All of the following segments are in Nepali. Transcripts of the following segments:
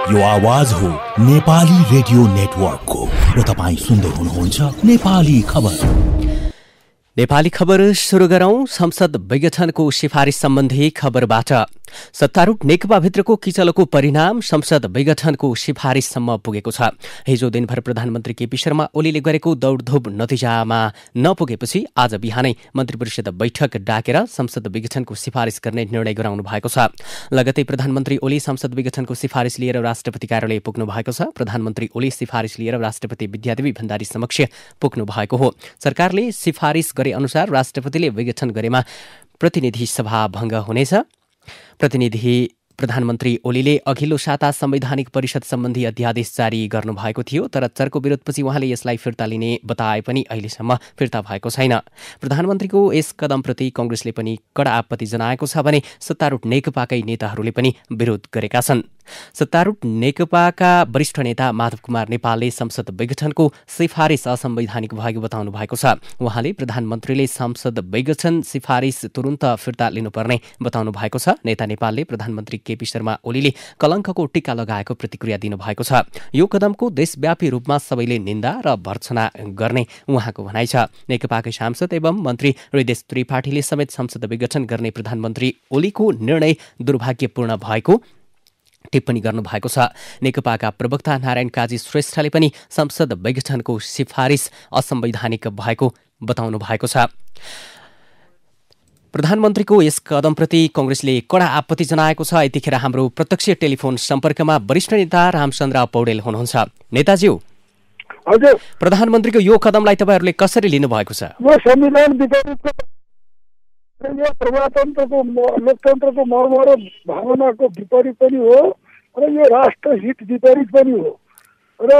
यो आवाज हो नेपाली रेडियो नेटवर्कको र तपाईं सुन्दै हुनुहुन्छ नेपाली खबर। नेपाली खबर सुरु गरौं। संसद विघटनको सिफारिस सम्बन्धी खबरबाट। सत्तारूढ नेकपाभित्रको किचलोको परिणाम संसद विघटनको सिफारिससम्म पुगेको छ। हिजो दिनभर प्रधानमन्त्री केपी शर्मा ओलीले गरेको दौडधुप नतिजामा नपुगेपछि आज बिहानै मन्त्री परिषद बैठक डाकेर संसद विघटनको सिफारिस गर्ने निर्णय गराउनु भएको छ। लगतै प्रधानमन्त्री ओली संसद विघटनको सिफारिस लिएर राष्ट्रपति कार्यालय पुग्नु भएको छ। प्रधानमन्त्री ओली सिफारिस लिएर राष्ट्रपति विद्यादेवी भण्डारी समक्ष पुग्नु भएको हो। सरकारले सिफारिस गरे अनुसार राष्ट्रपतिले विघटन गरेमा प्रतिनिधि सभा भङ्ग हुनेछ। प्रधानमन्त्री ओलीले अघिल्लो साता संवैधानिक परिषद सम्बन्धी अध्यादेश जारी गर्नुभएको थियो, तर चर्को विरोधपछि उहाँले यसलाई फिर्ता लिने बताए पनि अहिलेसम्म फिर्ता भएको छैन। प्रधानमन्त्रीको यस कदमप्रति कांग्रेसले पनि कडा आपत्ति जनाएको छ भने सत्तारूढ नेकपाकै नेताहरूले पनि विरोध गरेका छन्। सत्तारूढ नेकपाका वरिष्ठ नेता माधव कुमार नेपालले संसद विघटनको सिफारिस असंवैधानिक भएको बताउनु भएको छ। उहाँले प्रधानमन्त्रीले संसद विघटन सिफारिस तुरुन्त फिर्ता लिनुपर्ने बताउनु भएको छ। नेता नेपालले प्रधानमन्त्री केपी शर्मा ओलीले कलङ्कको टीका लगाएको प्रतिक्रिया दिनुभएको छ। यो कदमको देशव्यापी रूपमा सबैले निन्दा र भर्त्सना गर्ने उहाँको भनाइ छ। नेकपाकै सांसद एवं मन्त्री हृदेश त्रिपाठीले समेत संसद विघटन गर्ने प्रधानमन्त्री ओलीको निर्णय दुर्भाग्यपूर्ण भएको टिप्पणी गर्नुभएको छ। नेकपाका प्रवक्ता नारायण काजी श्रेष्ठले पनि संसद विघटनको सिफारिस असंवैधानिक भएको बताउनु भएको छ। प्रधानमन्त्रीको यस कदमप्रति कांग्रेसले कडा आपत्ति जनाएको छ। यतिखेर हाम्रो प्रत्यक्ष टेलिफोन सम्पर्कमा वरिष्ठ नेता रामचन्द्र पौडेल हुनुहुन्छ। नेताज्यू, हजुर, प्रधानमन्त्रीको यो कदमलाई तपाईहरूले कसरी लिनुभएको छ? यो संविधान विपरीतको यो प्रजातन्त्रको लोकतन्त्रको मर्म र भावनाको विपरीत पनि हो र यो राष्ट्र हित विपरीत पनि हो र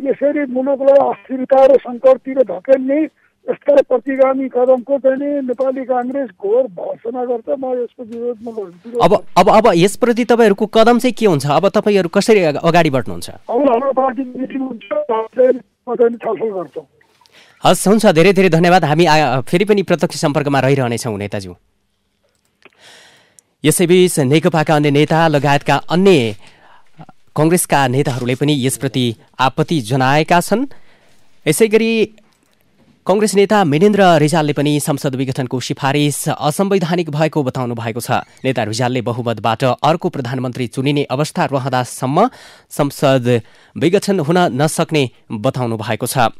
यसरी मुलुकलाई अस्थिरता र सङ्कटतिर धकेल्ने यस्ता प्रतिगामी कदमको चाहिँ नेपाली कांग्रेस घोर भर्त्सना गर्छ। म यसको विरोधमा गर्छु। अब यसप्रति तपाईँहरूको कदम चाहिँ के हुन्छ? अब तपाईँहरू कसरी अगाडि बढ्नुहुन्छ? अब हाम्रो पार्टी मिटिङ हुन्छ, छलफल गर्छौँ। हस्, हुन्छ, धेरै धेरै धन्यवाद। हामी फेरि पनि प्रत्यक्ष सम्पर्कमा रहिरहनेछौँ नेताज्यू। यसैबीच नेकपाका अन्य नेता लगायतका अन्य कांग्रेसका नेताहरूले पनि यसप्रति आपत्ति जनाएका छन्। यसैगरी कांग्रेस नेता मेनेन्द्र रिजालले पनि संसद विघटनको सिफारिस असंवैधानिक भएको बताउनु भएको छ। नेता रिजालले बहुमतबाट अर्को प्रधानमन्त्री चुनिने अवस्था रहँदासम्म संसद विघटन हुन नसक्ने बताउनु भएको छ।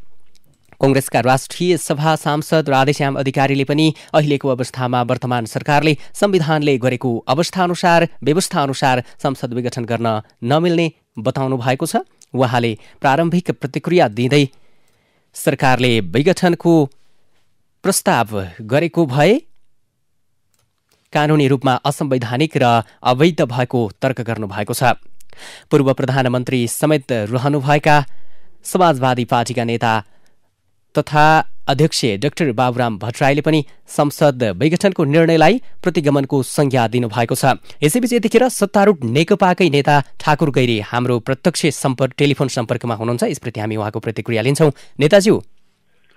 कांग्रेसका राष्ट्रिय सभा सांसद राधेश्याम अधिकारीले पनि अहिलेको अवस्थामा वर्तमान सरकारले संविधानले गरेको व्यवस्था अनुसार संसद विघटन गर्न नमिल्ने बताउनु भएको छ। उहाँले प्रारम्भिक प्रतिक्रिया दिँदै सरकारले विघटनको प्रस्ताव गरेको भए कानूनी रूपमा असंवैधानिक र अवैध भएको तर्क गर्नुभएको छ। पूर्व प्रधानमन्त्री समेत रहनुभएका समाजवादी पार्टीका नेता तथा अध्यक्ष डाक्टर बाबुराम भट्टराईले पनि संसद विघटनको निर्णयलाई प्रतिगमनको संज्ञा दिनुभएको छ। यसैबीच यतिखेर सत्तारूढ नेकपाकै नेता ठाकुर गैरी हाम्रो प्रत्यक्ष टेलिफोन सम्पर्कमा हुनुहुन्छ। यसप्रति हामी उहाँको प्रतिक्रिया लिन्छौँ। नेताज्यू,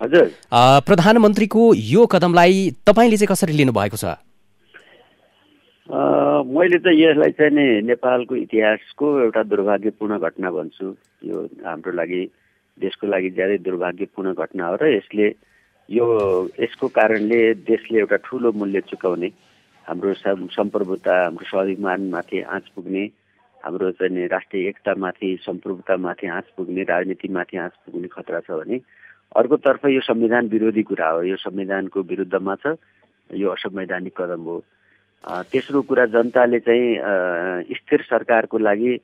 हजुर, प्रधानमन्त्रीको यो कदमलाई तपाईँले चाहिँ कसरी लिनुभएको छ? मैले त यसलाई चाहिँ नि नेपालको इतिहासको एउटा दुर्भाग्यपूर्ण घटना भन्छु। यो हाम्रो लागि, देशको लागि ज्यादै दुर्भाग्यपूर्ण घटना हो र यसको कारणले देशले एउटा ठुलो मूल्य चुकाउने, हाम्रो सम्प्रभुता, हाम्रो स्वाभिमानमाथि आँच पुग्ने, हाम्रो चाहिँ राष्ट्रिय एकतामाथि, सम्प्रभुतामाथि आँच पुग्ने, राजनीतिमाथि आँच पुग्ने खतरा छ भने अर्कोतर्फ यो संविधान विरोधी कुरा हो। यो संविधानको विरुद्धमा छ, यो असंवैधानिक कदम हो। तेस्रो कुरा, जनताले चाहिँ स्थिर सरकारको लागि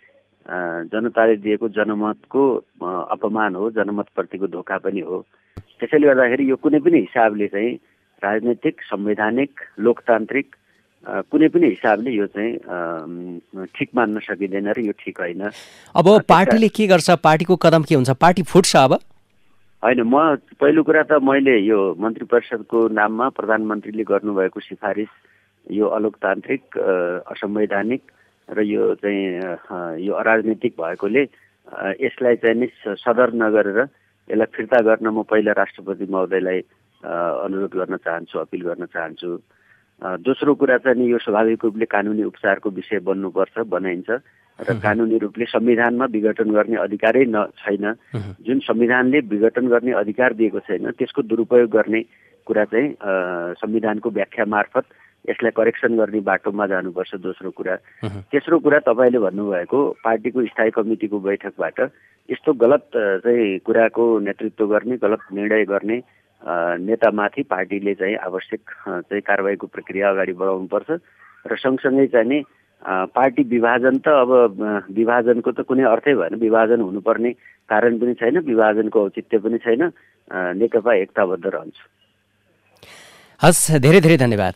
जनताले दिएको जनमतको अपमान हो, जनमतप्रतिको धोका पनि हो। त्यसैले गर्दाखेरि यो कुनै पनि हिसाबले चाहिँ राजनीतिक, संवैधानिक, लोकतान्त्रिक कुनै पनि हिसाबले यो चाहिँ ठिक मान्न सकिँदैन र यो ठिक होइन। अब पार्टीले के गर्छ? पार्टीको कदम के हुन्छ? पार्टी फुट्छ? अब होइन, म पहिलो कुरा त मैले यो मन्त्री परिषदको नाममा प्रधानमन्त्रीले गर्नुभएको सिफारिस यो अलोकतान्त्रिक, असंवैधानिक र यो चाहिँ यो अराजनीतिक भएकोले यसलाई चाहिँ नि सदर नगरेर यसलाई फिर्ता गर्न म पहिला राष्ट्रपति महोदयलाई अनुरोध गर्न चाहन्छु, अपिल गर्न चाहन्छु। दोस्रो कुरा चाहिँ नि यो स्वाभाविक रूपले कानुनी उपचारको विषय बन्नुपर्छ, बनाइन्छ र कानुनी रूपले संविधानमा विघटन गर्ने अधिकारै छैन। जुन संविधानले विघटन गर्ने अधिकार दिएको छैन त्यसको दुरुपयोग गर्ने कुरा चाहिँ संविधानको व्याख्या मार्फत यसलाई करेक्सन गर्ने बाटोमा जानुपर्छ, दोस्रो कुरा। तेस्रो कुरा तपाईँले भन्नुभएको पार्टीको स्थायी कमिटीको बैठकबाट यस्तो गलत चाहिँ कुराको नेतृत्व गर्ने, गलत निर्णय गर्ने नेतामाथि पार्टीले चाहिँ आवश्यक चाहिँ कारबाहीको प्रक्रिया अगाडि बढाउनुपर्छ र सँगसँगै चाहिँ नि पार्टी विभाजन त अब विभाजनको त कुनै अर्थै भएन, विभाजन हुनुपर्ने कारण पनि छैन, विभाजनको औचित्य पनि छैन, नेकपा एकताबद्ध रहन्छ। हस्, धेरै धेरै धन्यवाद।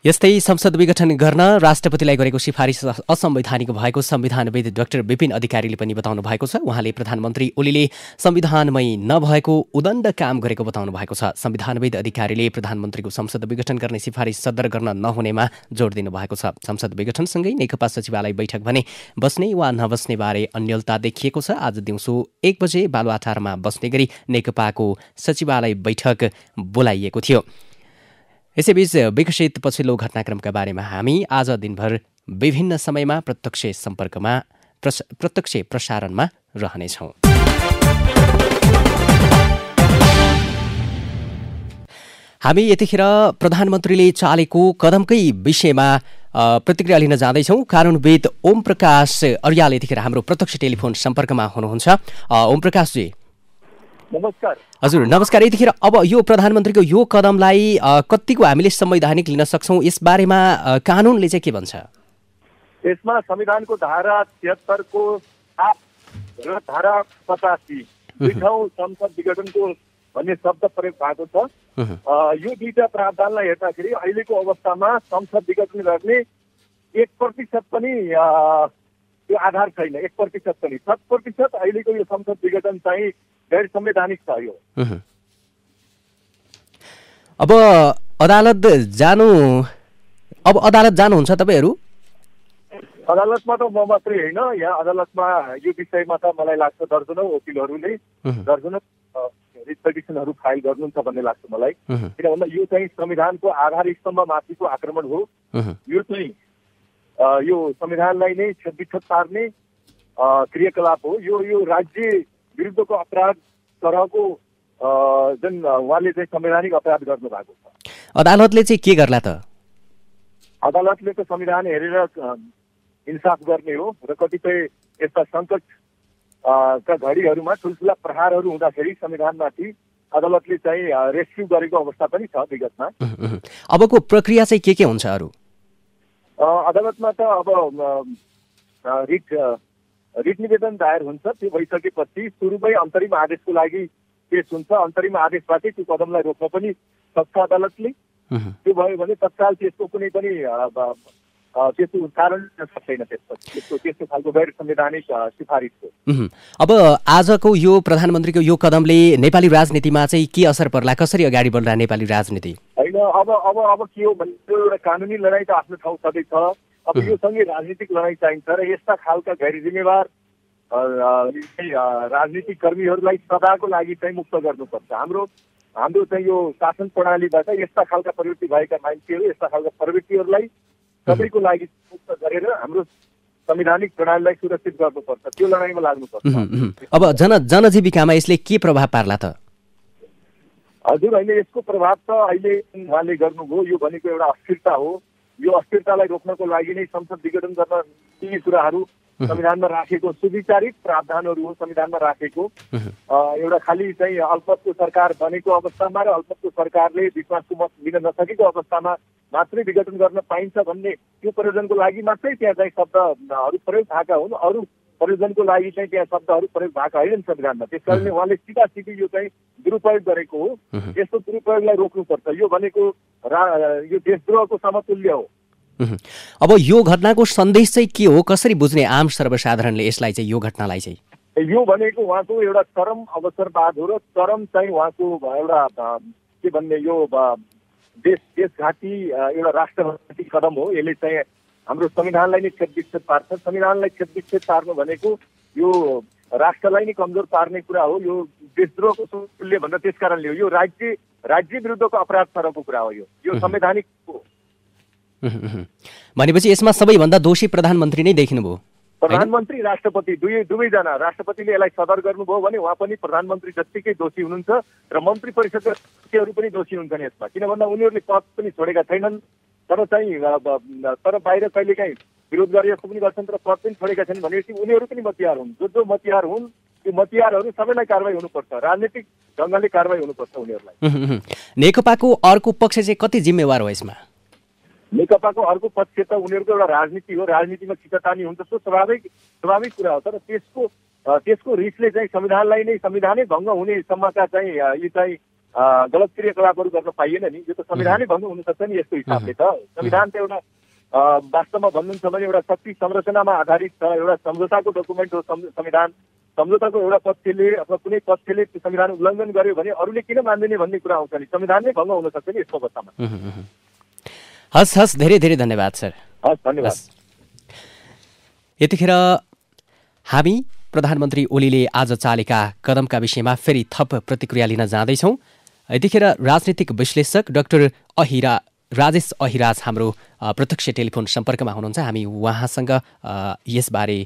यस्तै संसद विघटन गर्न राष्ट्रपतिलाई गरेको सिफारिस असंवैधानिक भएको संविधानविद डाक्टर विपिन अधिकारीले पनि बताउनु भएको छ। उहाँले प्रधानमन्त्री ओलीले संविधानमै नभएको उदण्ड काम गरेको बताउनु भएको छ। संविधानविद अधिकारीले प्रधानमन्त्रीको संसद विघटन गर्ने सिफारिस सदर गर्न नहुनेमा जोड दिनु भएको छ। संसद विघटनसँगै नेकपा सचिवालय बैठक भने बस्ने वा नबस्ने बारे अन्यलता देखिएको छ। आज दिउँसो 1 बजे बालुवाटारमा बस्ने गरी नेकपाको सचिवालय बैठक बोलाइएको थियो। यसैबीच विकसित पछिल्लो घटनाक्रमका बारेमा हामी आज दिनभर विभिन्न समयमा प्रत्यक्ष प्रसारणमा रहनेछौँ। हामी यतिखेर प्रधानमन्त्रीले चालेको कदमकै विषयमा प्रतिक्रिया लिन जाँदैछौँ। कानुनविद ओम प्रकाश अर्याल यतिखेर हाम्रो प्रत्यक्ष टेलिफोन सम्पर्कमा हुनुहुन्छ। ओम प्रकाशजी नमस्कार। हजुर नमस्कार। यतिखेर अब यो प्रधानमन्त्रीको यो कदमलाई कतिको हामीले संवैधानिक लिन सक्छौँ, यसबारेमा कानुनले चाहिँ के भन्छ? यसमा संविधानको धारा 76 को 7 र धारा 85 दुई ठाउँ संसद विघटनको भन्ने शब्द प्रयोग भएको छ। यो दुईटा प्रावधानलाई हेर्दाखेरि अहिलेको अवस्थामा संसद विघटन गर्ने 1% पनि यो आधार छैन। 1% पनि 100% अहिलेको यो संसद विघटन चाहिँ गैर संवैधानिक छ। यो अब अदालत जानुहुन्छ तपाईँहरू? अदालतमा त म मात्रै होइन, यहाँ अदालतमा यो विषयमा त मलाई लाग्छ दर्जनौं वकिलहरूले दर्जनौं रिट पिटिसनहरू फाइल गर्नुहुन्छ भन्ने लाग्छ मलाई। किन भन्दा यो चाहिँ संविधानको आधार स्तम्भ माथिको आक्रमण हो। यो चाहिँ यो संविधानलाई नै क्षतिग्रस्त पार्ने क्रियाकलाप हो। यो राज्य विरुद्धको अपराध तरहको जुन उहाँले चाहिँ संवैधानिक अपराध गर्नु भएको छ। अदालतले चाहिँ के गर्ला त? अदालतले त संविधान हेरेर इन्साफ गर्ने हो र कतिपय यस्ता सङ्कट का घडीहरूमा ठुल्ठुला प्रहारहरू हुँदाखेरि संविधानमाथि अदालतले चाहिँ रेस्क्यु गरेको अवस्था पनि छ विगतमा। अबको प्रक्रिया चाहिँ के हुन्छ अरू? अदालतमा त अब रिट निवेदन दायर हुन्छ। त्यो भइसकेपछि सुरुमै अन्तरिम आदेशको लागि केस हुन्छ। अन्तरिम आदेशबाटै त्यो कदमलाई रोक्न पनि सक्छ अदालतले। त्यो भयो भने तत्काल त्यसको कुनै पनि त्यस्तो कारण सक्दैन। त्यस्तो खालको गैर संवैधानिक सिफारिसको। अब आजको यो प्रधानमन्त्रीको यो कदमले नेपाली राजनीतिमा चाहिँ के असर पर्ला? कसरी अगाडि बढ्ला नेपाली राजनीति? होइन, अब के हो भने एउटा कानुनी लडाइँ त आफ्नो ठाउँ सधैँ छ। अब यो सँगै राजनीतिक लडाइँ चाहिन्छ र यस्ता खालका गैर जिम्मेवार राजनीतिक कर्मीहरूलाई सदाको लागि चाहिँ मुक्त गर्नुपर्छ। हाम्रो चाहिँ यो शासन प्रणालीबाट यस्ता खालका प्रवृत्ति भएका मान्छेहरू, यस्ता खालका प्रवृत्तिहरूलाई सबैको लागि मुक्त गरेर हाम्रो संवैधानिक प्रणालीलाई सुरक्षित गर्नुपर्छ। त्यो लडाइँमा लाग्नुपर्छ। अब जनजीविकामा यसले के प्रभाव पार्ला त? हजुर, होइन, यसको प्रभाव त अहिले उहाँले गर्नुभयो। यो भनेको एउटा अस्थिरता हो। यो अस्थिरतालाई रोक्नको लागि नै संसद विघटन गर्न ती कुराहरू संविधानमा राखेको सुविचारित प्रावधानहरू हो। संविधानमा राखेको एउटा खालि चाहिँ अल्पमतको सरकार बनेको अवस्थामा र अल्पमतको सरकारले विश्वासको मत लिन नसकेको अवस्थामा मात्रै विघटन गर्न पाइन्छ भन्ने त्यो प्रयोजनको लागि मात्रै त्यहाँ चाहिँ शब्दहरू प्रयोग भएका हुन्। अरू प्रयोजनको लागि चाहिँ त्यहाँ शब्दहरू प्रयोग भएका होइनन् संविधानमा। त्यस कारणले उहाँले सिधा यो चाहिँ दुरुपयोग गरेको हो। यस्तो दुरुपयोगलाई रोक्नुपर्छ। यो भनेको यो देशद्रोहको समतुल्य हो। अब यो घटनाको सन्देश चाहिँ के हो? कसरी बुझ्ने आम सर्वसाधारणले यसलाई चाहिँ, यो घटनालाई चाहिँ? यो भनेको उहाँको एउटा चरम अवसरवाद हो र चरम चाहिँ उहाँको एउटा के भन्ने यो देशघाती एउटा राष्ट्रघाती कदम हो। यसले चाहिँ हाम्रो संविधानलाई नै क्षतविक्षत पार्छ। संविधानलाई क्षतविक्षत पार्नु भनेको यो राष्ट्रलाई नै कमजोर पार्ने कुरा हो। यो देशद्रोहको समतुल्य भन्दा त्यस कारणले हो। यो राज्य राज्य विरुद्धको अपराध सरको कुरा हो। यो संवैधानिक हो। भनेपछि यसमा सबैभन्दा दोषी प्रधानमन्त्री नै देखिनुभयो। प्रधानमन्त्री राष्ट्रपति दुवैजना, राष्ट्रपतिले यसलाई सदर गर्नुभयो भने उहाँ पनि प्रधानमन्त्री जत्तिकै दोषी हुनुहुन्छ र मन्त्री परिषदका सदस्यहरू पनि दोषी हुन्छन् यसमा। किन भन्दा उनीहरूले पद पनि छोडेका छैनन्, तर बाहिर कहिलेकाहीँ विरोध गरे जस्तो पनि गर्छन्, तर पद पनि छोडेका छैनन् भनेपछि उनीहरू पनि मतियार हुन्। जो मतियार हुन् त्यो मतियारहरू सबैलाई कारवाही हुनुपर्छ, राजनीतिक ढङ्गले कारवाही हुनुपर्छ उनीहरूलाई। नेकपाको अर्को पक्ष चाहिँ कति जिम्मेवार हो यसमा? नेकपाको अर्को पक्ष त उनीहरूको एउटा राजनीति हो, राजनीतिमा खिचातानी हुन्छ, त्यो स्वाभाविक कुरा हो। तर त्यसको रिसले चाहिँ संविधानै भङ्ग हुने सम्मका चाहिँ यी चाहिँ गलत क्रियाकलापहरू गर्न पाइएन नि। यो त संविधानै भङ्ग हुन सक्छ नि यस्तो हिसाबले त। संविधान त एउटा वास्तवमा भन्नुहुन्छ भने एउटा शक्ति संरचनामा आधारित छ, एउटा सम्झौताको डकुमेन्ट हो संविधान। सम्झौताको एउटा पक्षले अथवा कुनै पक्षले त्यो संविधान उल्लङ्घन गर्यो भने अरूले किन मान्दैन भन्ने कुरा आउँछ नि। संविधान नै भङ्ग हुन सक्छ नि यस्तो अवस्थामा। हस्, धेरै धेरै धन्यवाद सर। हस्, धन्यवाद। यतिखेर हामी प्रधानमन्त्री ओलीले आज चालेका कदमका विषयमा फेरि थप प्रतिक्रिया लिन जाँदैछौँ। यतिखेर राजनीतिक विश्लेषक डाक्टर राजेश अहिराज हाम्रो प्रत्यक्ष टेलिफोन सम्पर्कमा हुनुहुन्छ। हामी उहाँसँग यसबारे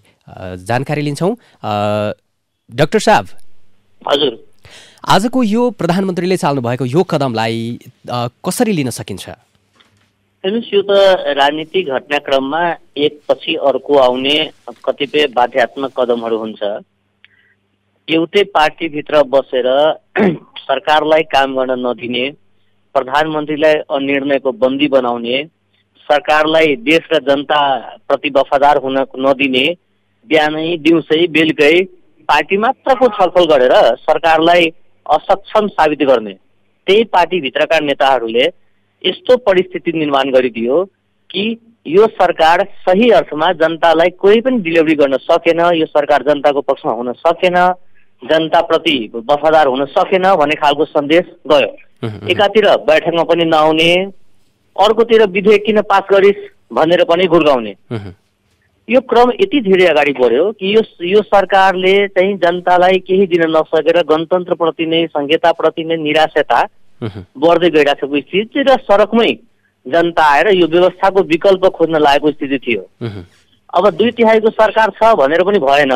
जानकारी लिन्छौँ। डाक्टर साहब, हजुर, आजको यो प्रधानमन्त्रीले चाल्नुभएको यो कदमलाई कसरी लिन सकिन्छ? हेर्नुहोस्, यो त राजनीतिक घटनाक्रममा एकपछि अर्को आउने कतिपय बाध्यात्मक कदमहरू हुन्छ। एउटै पार्टीभित्र बसेर सरकारलाई काम गर्न नदिने, प्रधानमन्त्रीलाई अनिर्णयको बन्दी बनाउने, सरकारलाई देश र जनताप्रति वफादार हुन नदिने, बिहानै दिउँसै बेलुकै पार्टी मात्रको छलफल गरेर सरकारलाई असक्षम साबित गर्ने त्यही पार्टीभित्रका नेताहरूले यस्तो परिस्थिति निर्माण गरिदियो कि यो सरकार सही अर्थमा जनतालाई कोही पनि डेलिभरी गर्न सकेन, यो सरकार जनताको पक्षमा हुन सकेन, जनताप्रति वफादार हुन सकेन भन्ने खालको सन्देश गयो। एकातिर बैठकमा पनि नआउने, अर्कोतिर विधेयक किन पास गरिस् भनेर पनि गुर्गाउने। यो क्रम यति धेरै अगाडि बढ्यो कि यो सरकारले चाहिँ जनतालाई केही दिन नसकेर गणतन्त्रप्रति नै, संहिताप्रति नै निराशता बढ्दै गइरहेको स्थिति र सडकमै जनता आएर यो व्यवस्थाको विकल्प खोज्न लागेको स्थिति थियो। अब 2/3 सरकार छ भनेर पनि भएन,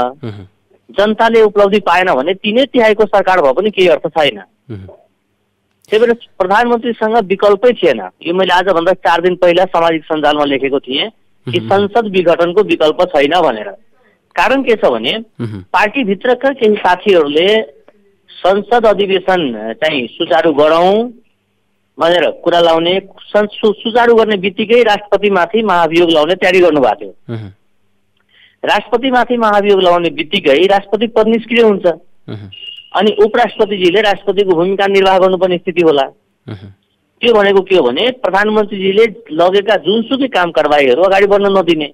जनताले उपलब्धि पाएन भने 3/3 सरकार भए पनि केही अर्थ छैन। त्यही भएर प्रधानमन्त्रीसँग विकल्पै थिएन। यो मैले आजभन्दा 4 दिन पहिला सामाजिक सञ्जालमा लेखेको थिएँ कि संसद विघटनको विकल्प छैन भनेर। कारण के छ भने पार्टीभित्रका केही साथीहरूले संसद अधिवेशन चाहिँ सुचारू गरौँ भनेर कुरा लाउने, सुचारू गर्ने बित्तिकै राष्ट्रपतिमाथि महाभियोग लाउने तयारी गर्नुभएको थियो। राष्ट्रपतिमाथि महाभियोग लाउने बित्तिकै राष्ट्रपति पद निष्क्रिय हुन्छ अनि उपराष्ट्रपतिजीले राष्ट्रपतिको भूमिका निर्वाह गर्नुपर्ने स्थिति होला। त्यो भनेको के हो भने प्रधानमन्त्रीजीले लगेका जुनसुकै काम कारबाहीहरू अगाडि बढ्न नदिने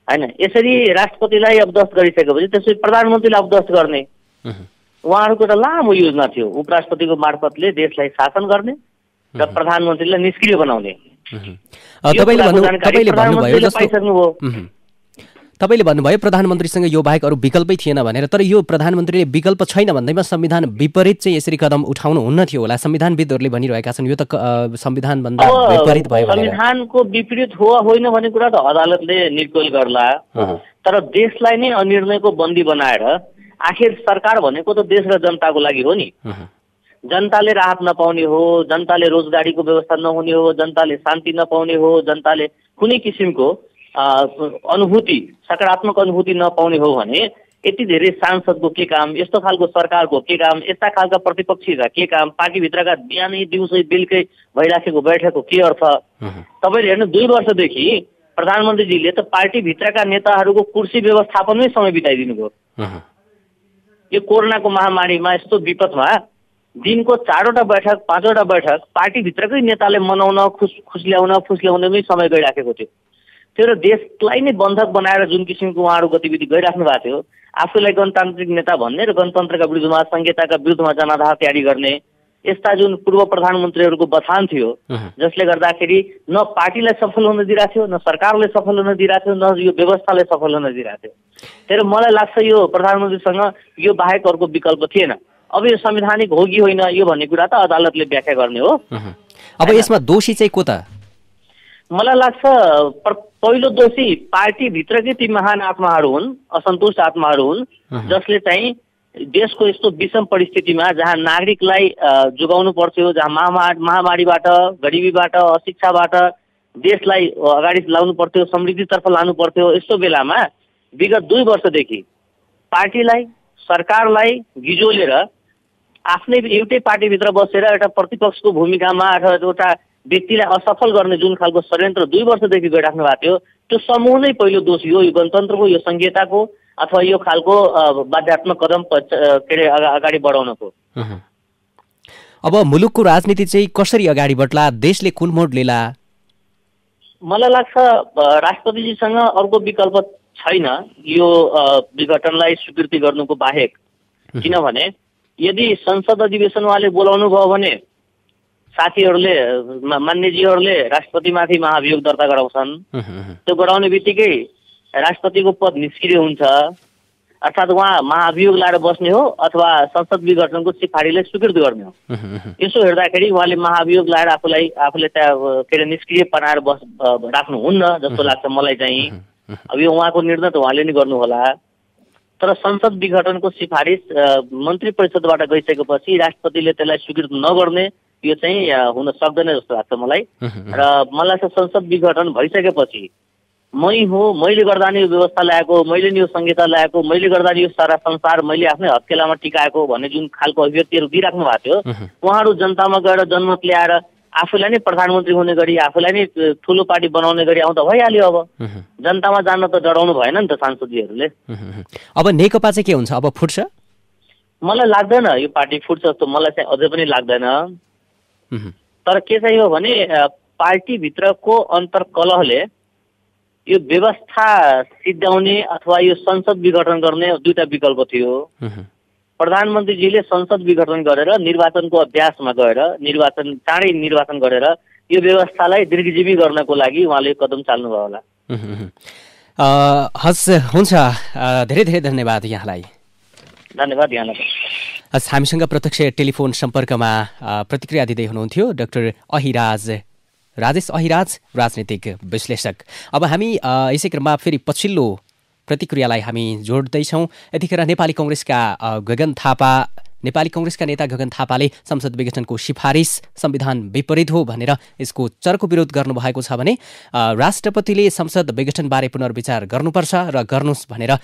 हैन। यसरी राष्ट्रपतिलाई अपदस्थ गरिसकेपछि त्यसपछि प्रधानमन्त्रीलाई अपदस्थ गर्ने उहाँहरूको एउटा लामो योजना थियो। उपराष्ट्रपतिको मार्फतले देशलाई शासन गर्ने र प्रधानमन्त्रीलाई निष्क्रिय बनाउने। तपाईले भन्नुभयो प्रधानमन्त्रीसँग यो बाहेक अरू विकल्पै थिएन भनेर, तर यो प्रधानमन्त्रीले विकल्प छैन भन्दैमा संविधान विपरीत चाहिँ यसरी कदम उठाउनु हुन्न थियो होला। संविधानविदहरूले भनिरहेका छन् यो त संविधानभन्दा विपरीत भयो भनेर। संविधानको विपरीत हो होइन भन्ने कुरा त अदालतले निर्णय गर्ला, तर देशलाई नै अनिर्णयको बन्दी बनाएर आखिर सरकार भनेको त देश र जनताको लागि हो नि। जनताले राहत नपाउने हो, जनताले रोजगारीको व्यवस्था नहुने हो, जनताले शान्ति नपाउने हो, जनताले कुनै किसिमको अनुभूति, सकारात्मक अनुभूति नपाउने हो भने यति धेरै सांसदको के काम, यस्तो खालको सरकारको के काम, यस्ता खालका प्रतिपक्षीका के काम, पार्टीभित्रका बिहानै दिउँसै बेलुकै भइराखेको बैठकको के अर्थ? तपाईँले हेर्नु 2 वर्षदेखि प्रधानमन्त्रीजीले त पार्टीभित्रका नेताहरूको कुर्सी व्यवस्थापनमै समय बिताइदिनु भयो। यो कोरोनाको महामारीमा यस्तो विपदमा दिनको 4वटा बैठक, 5वटा बैठक पार्टीभित्रकै नेताले मनाउन, फुस्ल्याउनमै समय गइराखेको थियो। त्यो देशलाई नै बन्धक बनाएर जुन किसिमको उहाँहरू गतिविधि गरिराख्नु भएको थियो, आफूलाई गणतान्त्रिक नेता भन्ने र गणतन्त्रका विरुद्धमा, संहिताका विरुद्धमा जनाधार तयारी गर्ने, यस्ता जुन पूर्व प्रधानमन्त्रीहरूको बथान थियो जसले गर्दाखेरि न पार्टीलाई सफल हुन दिइरहेको थियो, न सरकारले सफल हुन दिइरहेको थियो, न यो व्यवस्थाले सफल हुन दिइरहेको थियो। त्यही मलाई लाग्छ यो प्रधानमन्त्रीसँग यो बाहेक अर्को विकल्प थिएन। अब यो संवैधानिक हो कि होइन यो भन्ने कुरा त अदालतले व्याख्या गर्ने हो। अब यसमा दोषी चाहिँ को त? मलाई लाग्छ पहिलो दोषी पार्टीभित्रकै ती महान आत्माहरू हुन्, असन्तुष्ट आत्माहरू हुन्, जसले चाहिँ देशको यस्तो विषम परिस्थितिमा जहाँ नागरिकलाई जोगाउनु पर्थ्यो, जहाँ महामारीबाट, गरिबीबाट, अशिक्षाबाट देशलाई अगाडि लाउनु पर्थ्यो, समृद्धितर्फ लानु पर्थ्यो, यस्तो बेलामा विगत 2 वर्षदेखि पार्टीलाई, सरकारलाई गिजोलेर आफ्नै एउटै पार्टीभित्र बसेर एउटा प्रतिपक्षको भूमिकामा अथवा एउटा व्यक्तिलाई असफल गर्ने जुन खालको षड्यन्त्र 2 वर्षदेखि गरिराख्नु भएको थियो, त्यो समूह नै पहिलो दोषी हो यो गणतन्त्रको, यो संहिताको अथवा यो खालको बाध्यात्मक कदम अगाडि बढाउनको। अब मुलुकको राजनीति चाहिँ कसरी अगाडि बढ्ला, देशले कुन मोड लिला? मलाई लाग्छ राष्ट्रपतिजीसँग अर्को विकल्प छैन यो विघटनलाई स्वीकृति गर्नुको बाहेक। किनभने यदि संसद अधिवेशन उहाँले बोलाउनु भयो भने साथीहरूले, मान्यजीहरूले राष्ट्रपतिमाथि महाभियोग दर्ता गराउँछन्। त्यो गराउने बित्तिकै राष्ट्रपतिको पद निष्क्रिय हुन्छ, अर्थात् उहाँ महाभियोग लाएर बस्ने हो अथवा संसद विघटनको सिफारिसलाई स्वीकृत गर्ने हो। यसो हेर्दाखेरि उहाँले महाभियोग लाएर आफूले त्यहाँ के अरे निष्क्रिय बनाएर राख्नुहुन्न जस्तो लाग्छ मलाई चाहिँ। अब यो उहाँको निर्णय त उहाँले नै गर्नु होला, तर संसद विघटनको सिफारिस मन्त्री परिषदबाट गइसकेपछि राष्ट्रपतिले त्यसलाई स्वीकृत नगर्ने यो चाहिँ हुन सक्दैन जस्तो लाग्छ मलाई। र मलाई चाहिँ संसद विघटन भइसकेपछि मैले गर्दा नि यो व्यवस्था ल्याएको, मैले नि यो संहिता ल्याएको, मैले गर्दा नि यो सारा संसार मैले आफ्नै हत्केलामा टिकाएको भन्ने जुन खालको अभिव्यक्तिहरू दिइराख्नु भएको थियो, उहाँहरू जनतामा गएर जनमत ल्याएर आफूलाई नै प्रधानमन्त्री हुने गरी, आफूलाई नै ठुलो पार्टी बनाउने गरी आउँदा भइहाल्यो। अब जनतामा जान त डराउनु भएन नि त सांसदजीहरूले। अब नेकपा चाहिँ के हुन्छ, अब फुट्छ? मलाई लाग्दैन यो पार्टी फुट्छ जस्तो, मलाई चाहिँ अझै पनि लाग्दैन। तर के चाहिँ हो भने पार्टीभित्रको अन्तर्कलहले यो व्यवस्था सिद्ध्याउने अथवा यो संसद विघटन गर्ने 2टा विकल्प थियो। प्रधानमन्त्रीजीले संसद विघटन गरेर निर्वाचनको अभ्यासमा गएर चाँडै निर्वाचन गरेर यो व्यवस्थालाई दीर्घजीवी गर्नको लागि उहाँले कदम चाल्नुभयो होला। हस्, हुन्छ, धेरै धेरै धन्यवाद यहाँलाई। धन्यवाद यहाँलाई। हामीसँग प्रत्यक्ष टेलिफोन सम्पर्कमा प्रतिक्रिया दिँदै हुनुहुन्थ्यो डाक्टर राजेश अहिराज, राजनीतिक विश्लेषक। अब हामी यसै क्रममा फेरि पछिल्लो प्रतिक्रियालाई हामी जोड्दैछौँ। यतिखेर नेपाली काङ्ग्रेसका नेता गगन थापाले संसद विघटनको सिफारिस संविधान विपरीत हो भनेर यसको चर्को विरोध गर्नुभएको छ भने राष्ट्रपतिले संसद विघटनबारे पुनर्विचार गर्नुपर्छ र गर्नुहोस् भनेर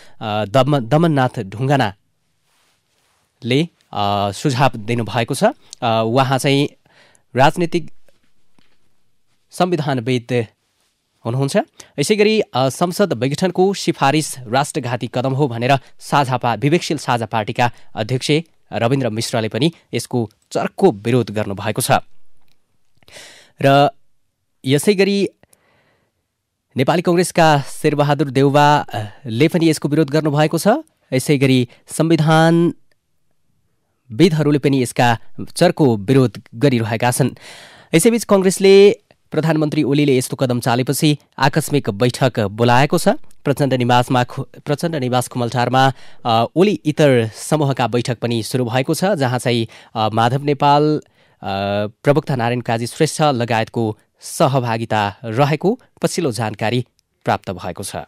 दमननाथ ढुङ्गानाले सुझाव दिनुभएको छ। उहाँ चाहिँ राजनीतिक संविधानविद हुनुहुन्छ। यसै गरी संसद विघटनको सिफारिस राष्ट्रघाती कदम हो भनेर विवेकशील साझा पार्टीका अध्यक्ष रविन्द्र मिश्रले पनि यसको चर्को विरोध गर्नुभएको छ। र यसै गरी नेपाली कांग्रेसका शेरबहादुर देउवाले पनि यसको विरोध गर्नुभएको छ। यसै गरी संविधानविदहरूले पनि यसका चर्को विरोध गरिरहेका छन्। यसैबीच कांग्रेसले प्रधानमन्त्री ओलीले यस्तो कदम चालेपछि आकस्मिक बैठक बोलाएको छ। प्रचण्ड निवास खुमलटारमा ओली इतर समूहका बैठक पनि सुरु भएको छ, जहाँ चाहिँ माधव नेपाल, प्रवक्ता नारायण काजी श्रेष्ठ लगायतको सहभागिता रहेको पछिल्लो जानकारी प्राप्त भएको छ।